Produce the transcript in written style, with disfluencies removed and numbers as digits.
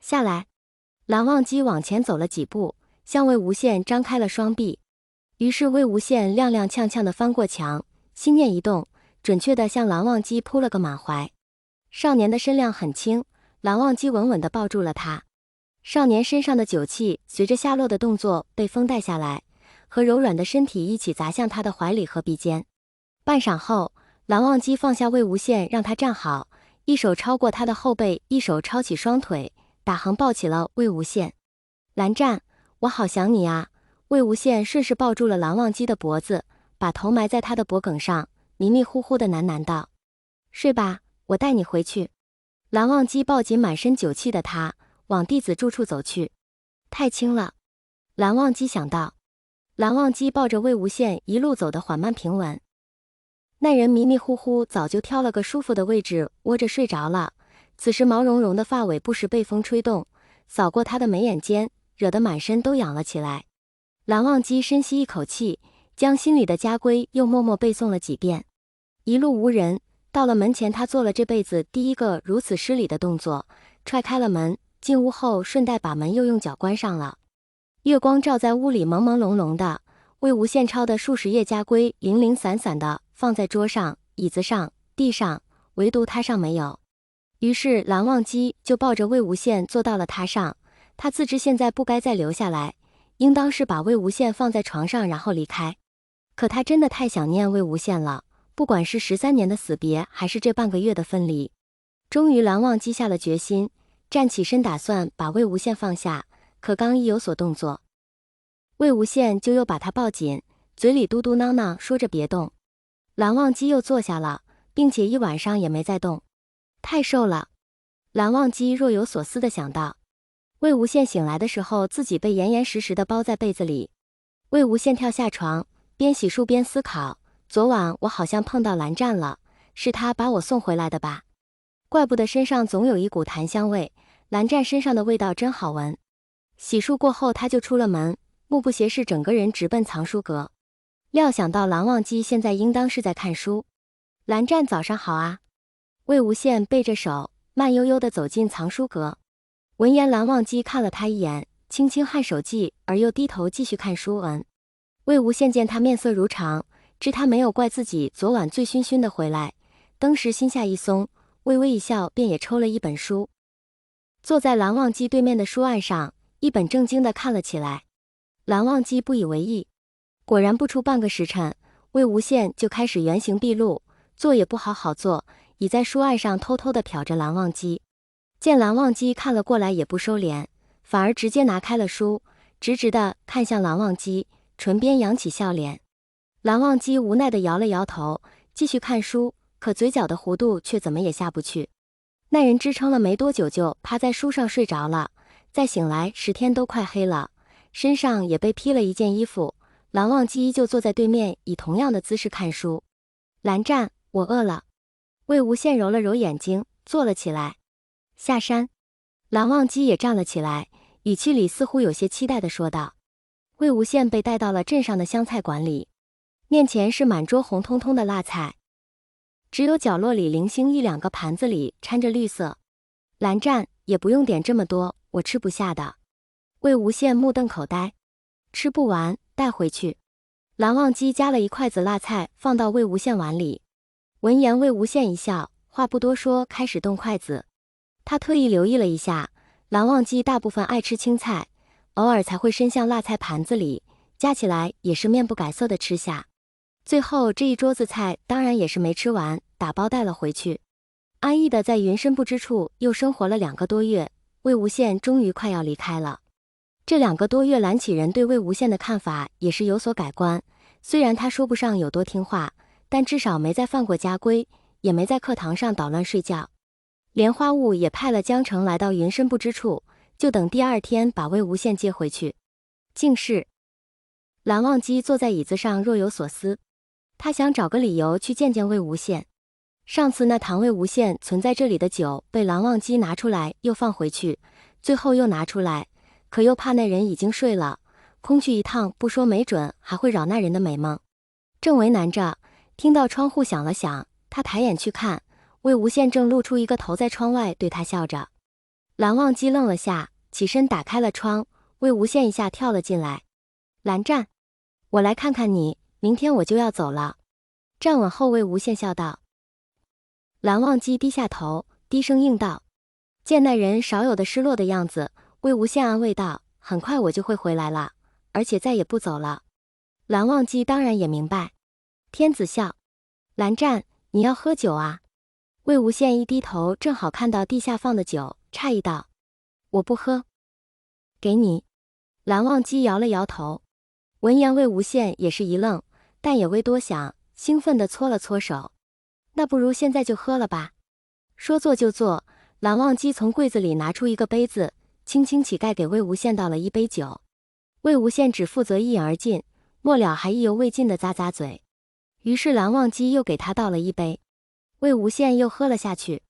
下来。蓝忘机往前走了几步，向魏无羡张开了双臂。于是魏无羡踉踉跄跄地翻过墙，心念一动，准确地向蓝忘机扑了个满怀。少年的身量很轻，蓝忘机稳稳地抱住了他。少年身上的酒气随着下落的动作被风带下来，和柔软的身体一起砸向他的怀里和鼻尖。半晌后，蓝忘机放下魏无羡，让他站好，一手超过他的后背，一手抄起双腿，打横抱起了魏无羡。蓝湛，我好想你啊！魏无羡顺势抱住了蓝忘机的脖子，把头埋在他的脖颈上，迷迷糊糊的喃喃道：睡吧，我带你回去。蓝忘机抱紧满身酒气的他，往弟子住处走去。太轻了，蓝忘机想到。蓝忘机抱着魏无羡一路走得缓慢平稳。那人迷迷糊糊早就挑了个舒服的位置窝着睡着了，此时毛茸茸的发尾不时被风吹动，扫过他的眉眼间，惹得满身都痒了起来。蓝忘机深吸一口气，将心里的家规又默默背诵了几遍。一路无人，到了门前，他做了这辈子第一个如此失礼的动作，踹开了门，进屋后顺带把门又用脚关上了。月光照在屋里朦朦胧胧的，魏无羡抄的数十页家规零零散散的放在桌上、椅子上、地上，唯独榻上没有。于是蓝忘机就抱着魏无羡坐到了榻上，他自知现在不该再留下来，应当是把魏无羡放在床上然后离开。可他真的太想念魏无羡了，不管是13年的死别，还是这半个月的分离。终于蓝忘机下了决心，站起身打算把魏无羡放下，可刚一有所动作，魏无羡就又把他抱紧，嘴里嘟嘟囔囔说着别动。蓝忘机又坐下了，并且一晚上也没再动。太瘦了，蓝忘机若有所思地想到。魏无羡醒来的时候，自己被严严实实地包在被子里。魏无羡跳下床，边洗漱边思考，昨晚我好像碰到蓝湛了，是他把我送回来的吧？怪不得身上总有一股檀香味，蓝湛身上的味道真好闻。洗漱过后，他就出了门，目不斜视，整个人直奔藏书阁。料想到蓝忘机现在应当是在看书。蓝湛早上好啊。魏无羡背着手，慢悠悠地走进藏书阁。闻言，蓝忘机看了他一眼，轻轻颔首记，而又低头继续看书文。魏无羡见他面色如常，知他没有怪自己昨晚醉醺醺的回来，当时心下一松，微微一笑，便也抽了一本书，坐在蓝忘机对面的书案上，一本正经地看了起来。蓝忘机不以为意。果然不出半个时辰，魏无羡就开始原形毕露，坐也不好好坐，倚在书案上偷偷地瞟着蓝忘机。见蓝忘机看了过来，也不收敛，反而直接拿开了书，直直地看向蓝忘机，唇边扬起笑脸。蓝忘机无奈地摇了摇头，继续看书，可嘴角的弧度却怎么也下不去。那人支撑了没多久就趴在书上睡着了，再醒来时天都快黑了，身上也被披了一件衣服。蓝忘机依旧坐在对面，以同样的姿势看书。蓝湛，我饿了。魏无羡揉了揉眼睛，坐了起来。下山。蓝忘机也站了起来，语气里似乎有些期待地说道。魏无羡被带到了镇上的湘菜馆里，面前是满桌红彤彤的辣菜，只有角落里零星一两个盘子里掺着绿色。蓝湛，也不用点这么多，我吃不下的。魏无羡目瞪口呆，吃不完，带回去。蓝忘机夹了一筷子辣菜放到魏无羡碗里。闻言，魏无羡一笑，话不多说，开始动筷子。他特意留意了一下，蓝忘机大部分爱吃青菜，偶尔才会伸向辣菜盘子里，加起来也是面不改色的吃下。最后这一桌子菜当然也是没吃完，打包带了回去。安逸的在云深不知处又生活了2个多月，魏无羡终于快要离开了。这2个多月，蓝启仁对魏无羡的看法也是有所改观，虽然他说不上有多听话，但至少没再犯过家规，也没在课堂上捣乱睡觉。莲花坞也派了江澄来到云深不知处，就等第2天把魏无羡接回去。竟是。蓝忘机坐在椅子上若有所思，他想找个理由去见见魏无羡。上次那堂魏无羡存在这里的酒被蓝忘机拿出来又放回去，最后又拿出来，可又怕那人已经睡了，空去一趟不说，没准还会扰那人的美梦。正为难着，听到窗户响了响，他抬眼去看，魏无羡正露出一个头在窗外对他笑着。蓝忘机愣了下，起身打开了窗，魏无羡一下跳了进来。蓝湛，我来看看你，明天我就要走了。站稳后，魏无羡笑道。蓝忘机低下头，低声应道。见那人少有的失落的样子，魏无羡安慰道：很快我就会回来了，而且再也不走了。蓝忘机当然也明白。天子笑。蓝湛，你要喝酒啊？魏无羡一低头，正好看到地下放的酒，诧异道：我不喝。给你。蓝忘机摇了摇头。闻言，魏无羡也是一愣，但也未多想，兴奋地搓了搓手。那不如现在就喝了吧。说做就做，蓝忘机从柜子里拿出一个杯子，轻轻起盖给魏无羡倒了一杯酒。魏无羡只负责一饮而尽，末了还意犹未尽地咂咂嘴。于是蓝忘机又给他倒了一杯，魏无羡又喝了下去。